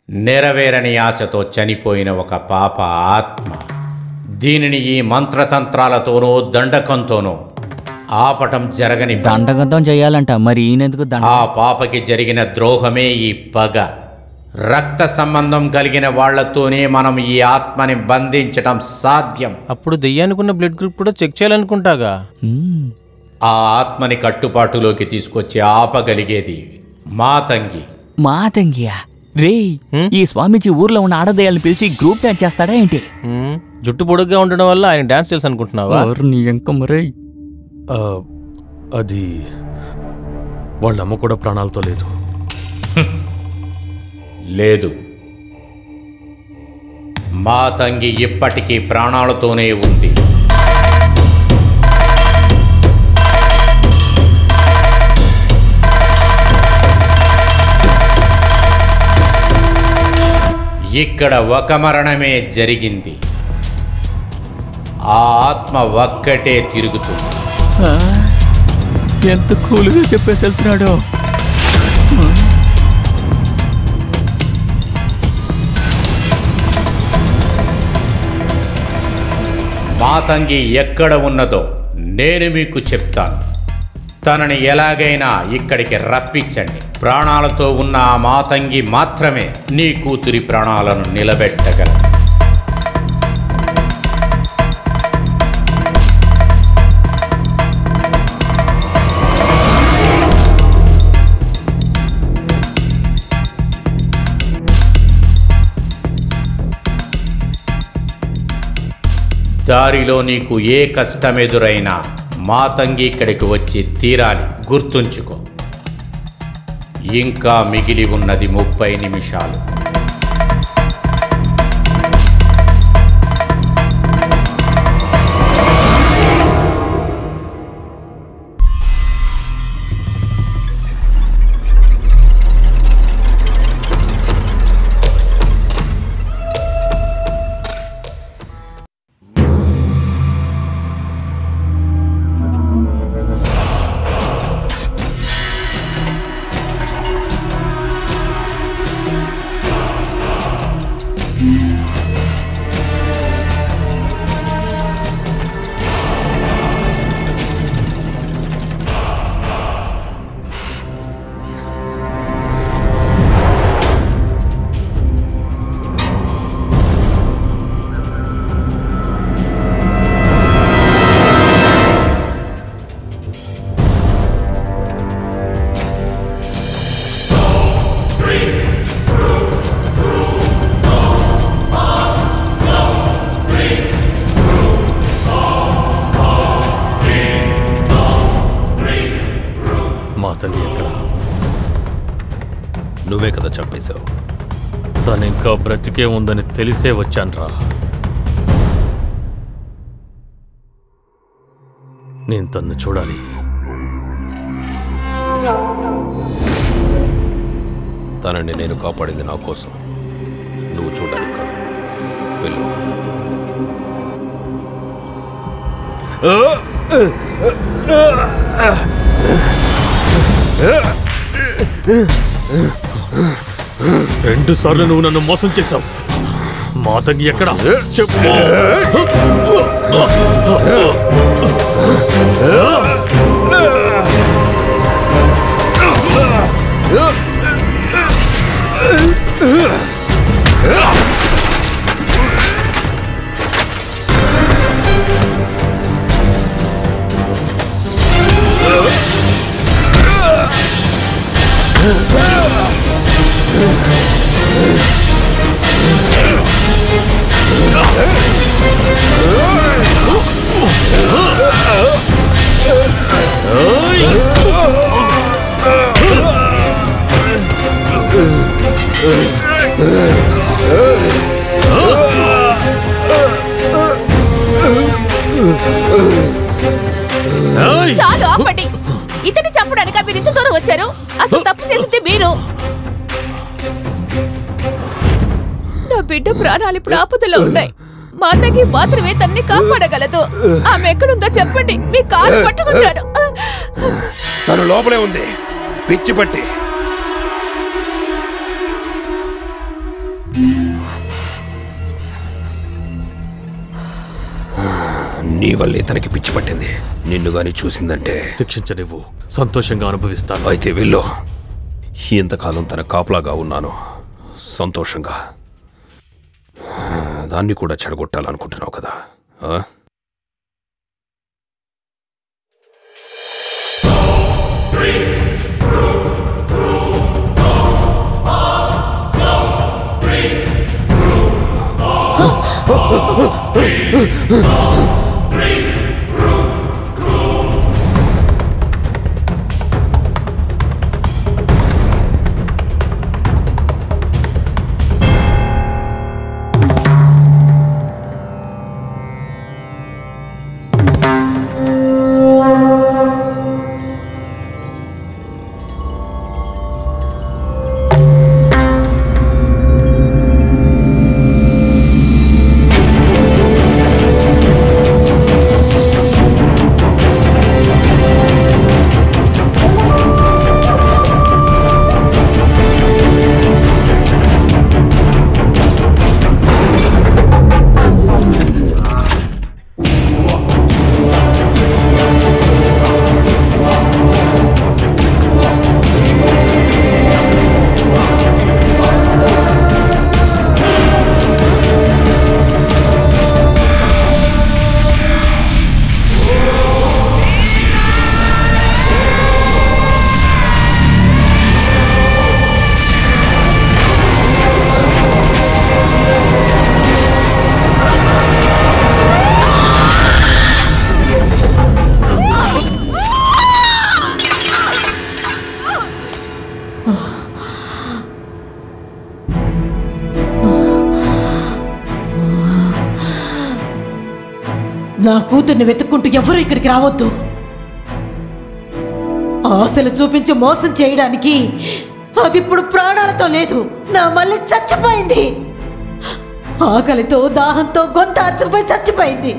నెరవేరని ఆశతో చనిపోయిన ఒక పాప ఆత్మ. దీనిని ఈ మంత్రతంత్రాలతోనో దండకంతోనో ఆపటం జరగని. దండకంతం చేయాలంట, మరి ఈయనెందుకు? ఆ పాపకి జరిగిన ద్రోహమే ఈ పగ. రక్త సంబంధం కలిగిన వాళ్లతోనే మనం ఈ ఆత్మని బంధించటం సాధ్యం. అప్పుడు దెయ్యానికున్న బ్లడ్ గ్రూప్ కూడా చెక్ చేయాలనుకుంటాగా. ఆ ఆత్మని కట్టుబాటులోకి తీసుకొచ్చి ఆపగలిగేది మాతంగి. మాతంగియా? రే, ఈ స్వామీజీ ఊర్లో ఉన్న ఆడదయాలను పిలిచి గ్రూప్ డాన్స్ చేస్తాడా ఏంటి? జుట్టు పొడుగ్గా ఉండడం వల్ల ఆయన డాన్స్ తెలుసు అనుకుంటున్నావా? అది వాళ్ళ అమ్మ కూడా ప్రాణాలతో లేదు. లేదు, మాతంగి ఇప్పటికీ ప్రాణాలతోనే ఉంది. ఇక్కడ ఒక మరణమే జరిగింది. ఆ ఆత్మ ఒక్కటే తిరుగుతుంది. ఎంత కూలుగా చెప్పేసి వెళ్తున్నాడు. మాతంగి ఎక్కడ ఉన్నదో నేను మీకు చెప్తాను. తనని ఎలాగైనా ఇక్కడికి రప్పించండి. ప్రాణాలతో ఉన్న ఆ మాతంగి మాత్రమే నీ కూతురి ప్రాణాలను నిలబెట్టగలదు. దారిలో నీకు ఏ కష్టమెదురైనా మాతంగి ఇక్కడికి వచ్చి తీరాలి. గుర్తుంచుకో. ఇంకా మిగిలి ఉన్నది 30 నిమిషాలు. మాతంగి ఎక్కడ? నువ్వే కదా చంపేశావు. తను ఇంకా బ్రతికే ఉందని తెలిసే వచ్చాన్రా. నేను తన్ను చూడాలి. తనని నేను కాపాడింది నా కోసం, నువ్వు చూడాలి కాదు. వెళ్ళు. రెండు సార్లు నువ్వు నన్ను మోసం చేశావు. మాతంగి ఎక్కడ చెప్పు. చాలు ఆపండి. ఇతన్ని చంపడానికి మీరు ఇంత దూరం వచ్చారు. అసలు తప్పు చేసింది మీరు. నా బిడ్డ ప్రాణాలు ఇప్పుడు ఆపదలో ఉన్నాయి. మాతకి మాత్రమే తన్ని కాపాడగలదు. ఆమె ఎక్కడుందో చెప్పండి, మీ కాలు పట్టుకుంటాడు. తను లోపలే ఉంది, పిచ్చి పట్టి. నీ వల్లే తనకి పిచ్చి పట్టింది. నిన్ను గాని చూసిందంటే శిక్షించనివ్వు, సంతోషంగా అనుభవిస్తాను. అయితే వెళ్ళు. ఇంతకాలం తన కాపలాగా ఉన్నాను సంతోషంగా. దాన్ని కూడా చెడగొట్టాలనుకుంటున్నావు కదా? నా కూతుర్ని వెతుక్కుంటూ ఎవరు ఇక్కడికి రావద్దు. ఆశలు చూపించి మోసం చేయడానికి అది ఇప్పుడు ప్రాణాలతో లేదు. నా మళ్ళీ చచ్చిపోయింది. ఆకలితో దాహంతో గొంత అర్చుకుపోయి చచ్చిపోయింది.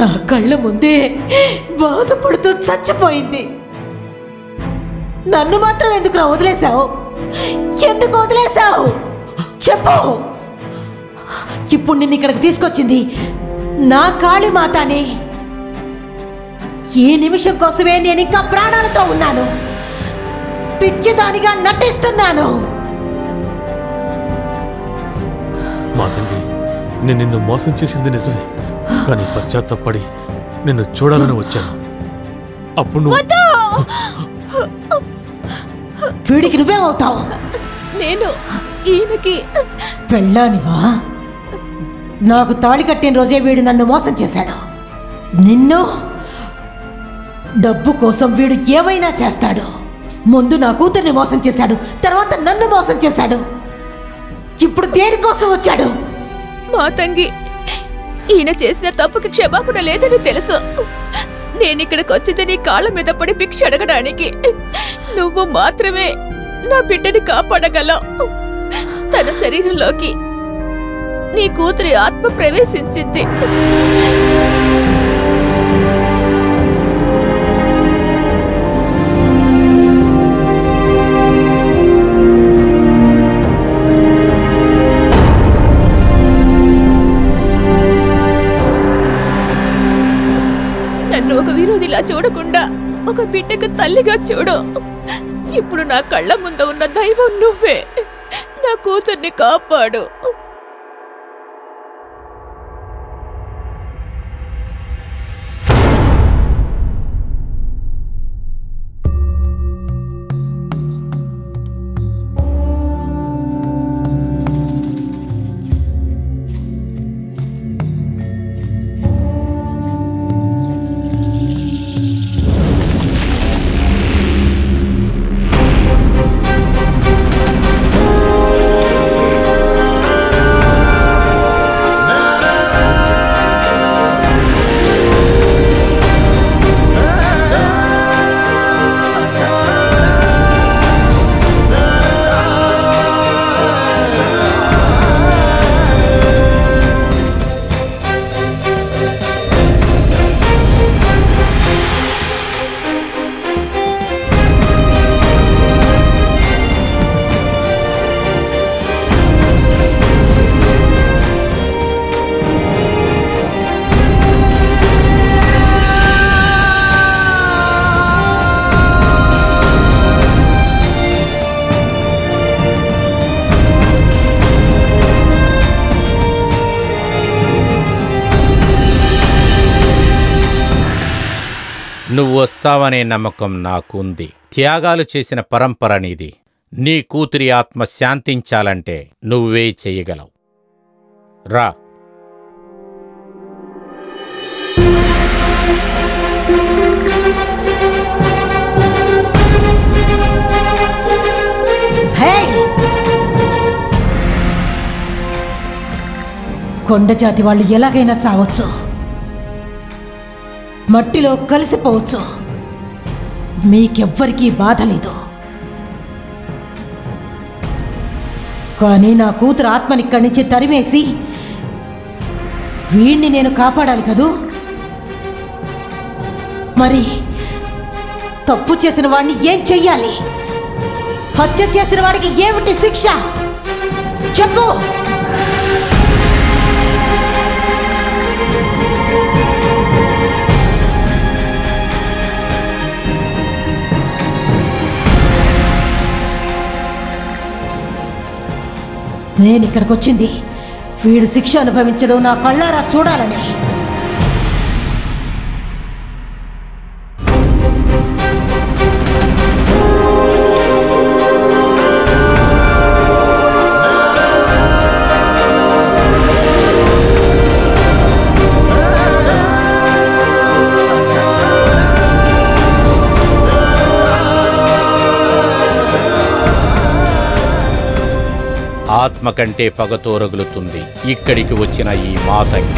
నా కళ్ళ ముందే బాధపడుతూ చచ్చిపోయింది. నన్ను మాత్రం ఎందుకు వదిలేశావు? ఎందుకు వదిలేశావు చెప్పు. ఇప్పుడు నిన్ను ఇక్కడికి తీసుకొచ్చింది నా కాళీమాతని. ఈ నిమిషం కోసమే నేను ఇంకా ప్రాణాలతో ఉన్నాను. పిచ్చిదానిగా నటిస్తున్నాను. మాతంగి, నేను నిన్ను మోసం చేసింది నిజమే, కానీ పశ్చాత్తాపడి నిన్ను చూడాలని వచ్చాను. అప్పుడు వీడికి నువ్వేమవుతావు? నేను ఈయనకి పెళ్ళానివా? నాకు తాళి కట్టిన రోజే వీడు నన్ను మోసం చేశాడు. నిన్ను డబ్బు కోసం వీడు ఏమైనా చేస్తాడు. ముందు నా కూతుర్ని మోసం చేశాడు, తర్వాత నన్ను మోసం చేశాడు. ఇప్పుడు దేనికోసం వచ్చాడు? మాతంగి, ఈయన చేసిన తప్పుకి క్షమాపణ లేదని తెలుసు. నేనిక్కడికి వచ్చింది నీ కాళ్ళ మీద పడి భిక్ష అడగడానికి. నువ్వు మాత్రమే నా బిడ్డని కాపాడగలవు. తన శరీరంలోకి నీ కూతురి ఆత్మ ప్రవేశించింది. నన్ను ఒక విరోధిలా చూడకుండా ఒక బిడ్డకు తల్లిగా చూడు. ఇప్పుడు నా కళ్ళ ముందు ఉన్న దైవం నువ్వే. నా కూతుర్ని కాపాడు. నువ్వు వస్తావనే నమ్మకం నాకుంది. త్యాగాలు చేసిన పరంపర నీది. నీ కూతురి ఆత్మ శాంతించాలంటే నువ్వే చెయ్యగలవు. రా. కొండజాతి వాళ్ళు ఎలాగైనా చావచ్చు, మట్టిలో కలిసిపోవచ్చు. మీకెవ్వరికీ బాధ లేదు. కానీ నా కూతురు ఆత్మని ఇక్కడి నుంచి తరిమేసి వీణ్ణి నేను కాపాడాలి కదూ. మరి తప్పు చేసిన వాడిని ఏం చెయ్యాలి? హత్య చేసిన వాడికి ఏమిటి శిక్ష చెప్పు. నేను ఇక్కడికి వచ్చింది వీడు శిక్ష అనుభవించడం నా కళ్ళారా చూడాలని. ఆత్మ కంటే పగతో రగులుతుంది ఇక్కడికి వచ్చిన ఈ మాతంగి.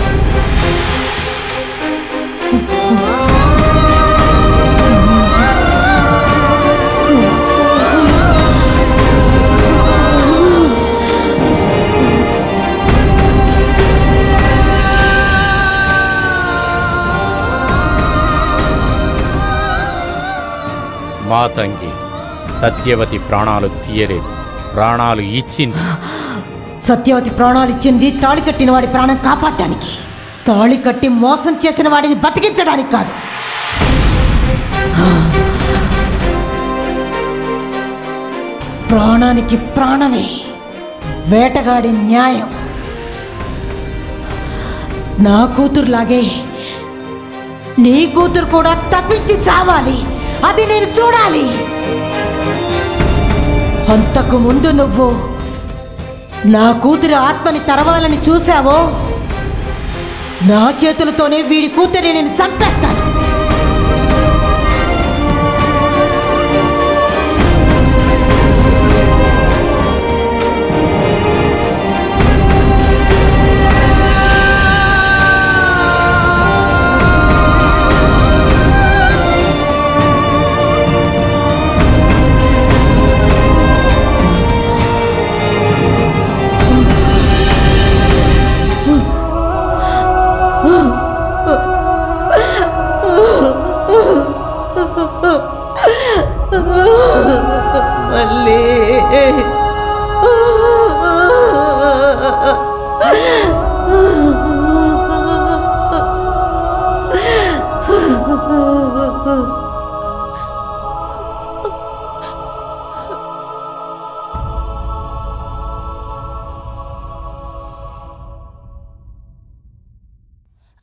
మాతంగి సత్యవతి ప్రాణాలు తీయలేదు, ప్రాణాలు ఇచ్చింది. సత్యవతి ప్రాణాలు ఇచ్చింది తాళి కట్టిన వాడి ప్రాణం కాపాడటానికి. తాళి కట్టి మోసం చేసిన వాడిని బతికించడానికి కాదు. ప్రాణానికి ప్రాణమే వేటగాడి న్యాయం. నా కూతురులాగే నీ కూతురు కూడా తప్పించి చావాలి. అది నేను చూడాలి. అంతకు ముందు నువ్వు నా కూతురి ఆత్మని తరవాలని చూశావో నా చేతులతోనే వీడి కూతురి నేను చంపేస్తాను.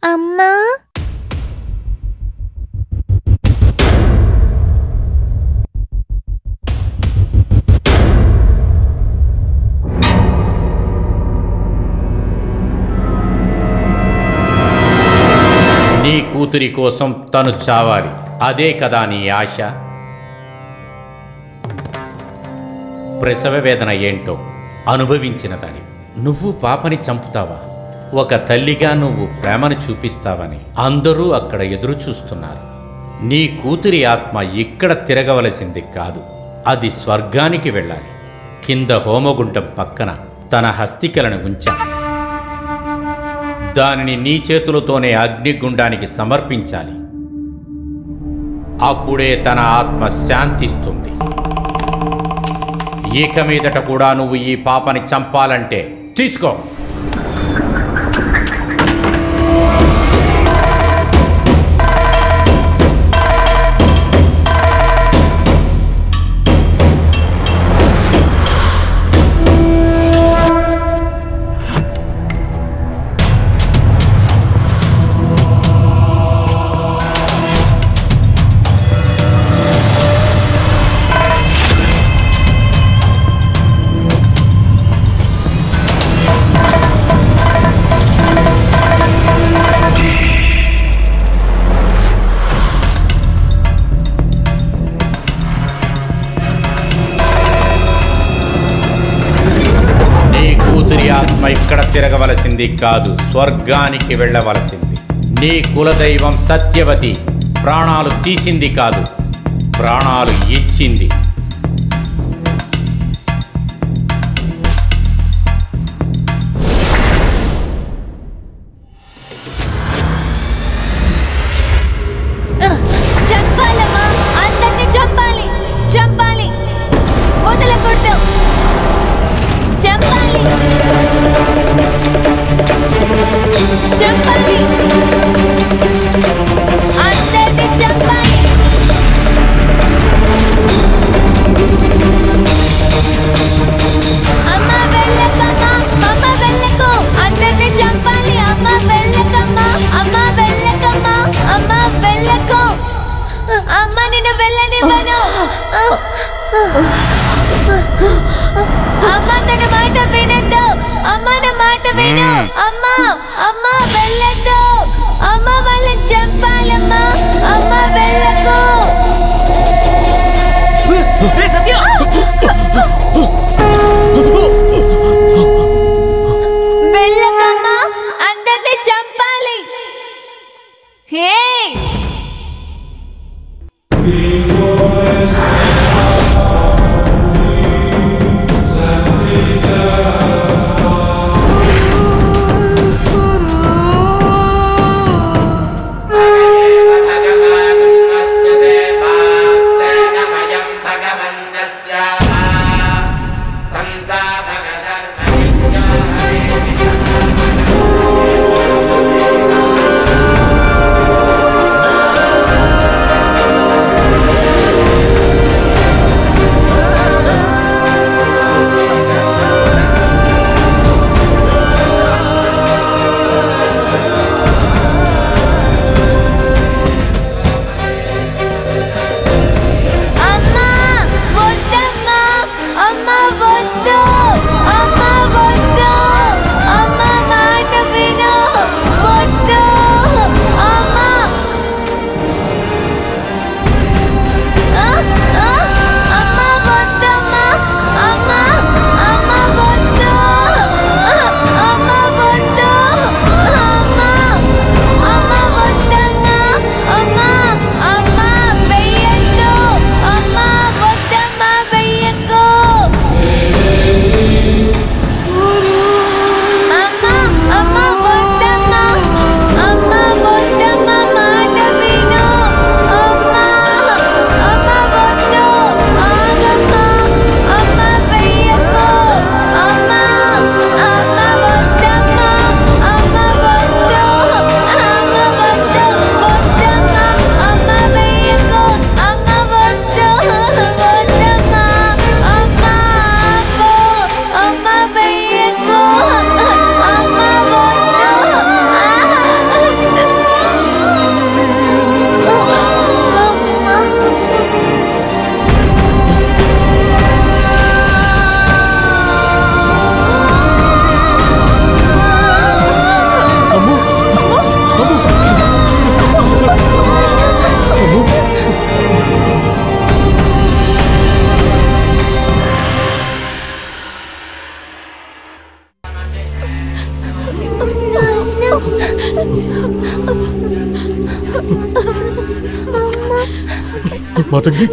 అమ్మా, నీ కూతురి కోసం తను చావాలి, అదే కదా నీ ఆశ? ప్రసవ వేదన ఏంటో అనుభవించినదని నువ్వు పాపని చంపుతావా? ఒక తల్లిగా నువ్వు ప్రేమను చూపిస్తావని అందరూ అక్కడ ఎదురు చూస్తున్నారు. నీ కూతురి ఆత్మ ఇక్కడ తిరగవలసింది కాదు, అది స్వర్గానికి వెళ్ళాలి. కింద హోమగుండం పక్కన తన హస్తికలను ఉంచాను. దానిని నీ చేతులతోనే అగ్నిగుండానికి సమర్పించాలి. అప్పుడే తన ఆత్మ శాంతిస్తుంది. ఇక మీదట కూడా నువ్వు ఈ పాపని చంపాలంటే తీసుకో. ఆత్మ ఇక్కడ తిరగవలసింది కాదు, స్వర్గానికి వెళ్ళవలసింది. నీ కులదైవం సత్యవతి ప్రాణాలు తీసింది కాదు, ప్రాణాలు ఇచ్చింది. చంపాలమ్మా, అందరినీ చంపాలి, చంపాలి, వదలకూడదు, చంపాలి, చంపాలి, అందరినీ చంపాలి. అమ్మ వెళ్ళకమ్మా, అమ్మ వెళ్ళకు, అందరినీ చంపాలి. అమ్మ వెళ్ళకమ్మా, అమ్మ వెళ్ళకమ్మా, అమ్మ వెళ్ళకు, అమ్మ నిన్ను వెళ్ళనివ్వను. అమ్మ తన మాట వినద్దు, అమ్మ నా మాట విను. అమ్మ, అమ్మ వెళ్ళద్దు, అమ్మ వాళ్ళని చంపాలమ్మా, అమ్మ వెళ్ళకు. వెళ్ళకమ్మా, అందరినీ చంపాలి. హే మాతంగి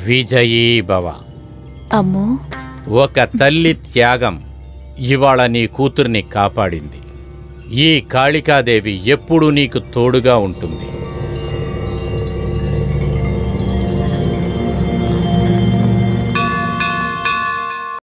విజయీ భవ. అమ్మో, ఒక తల్లి త్యాగం ఇవాళ నీ కూతుర్ని కాపాడింది. ఈ కాళికాదేవి ఎప్పుడూ నీకు తోడుగా ఉంటుంది.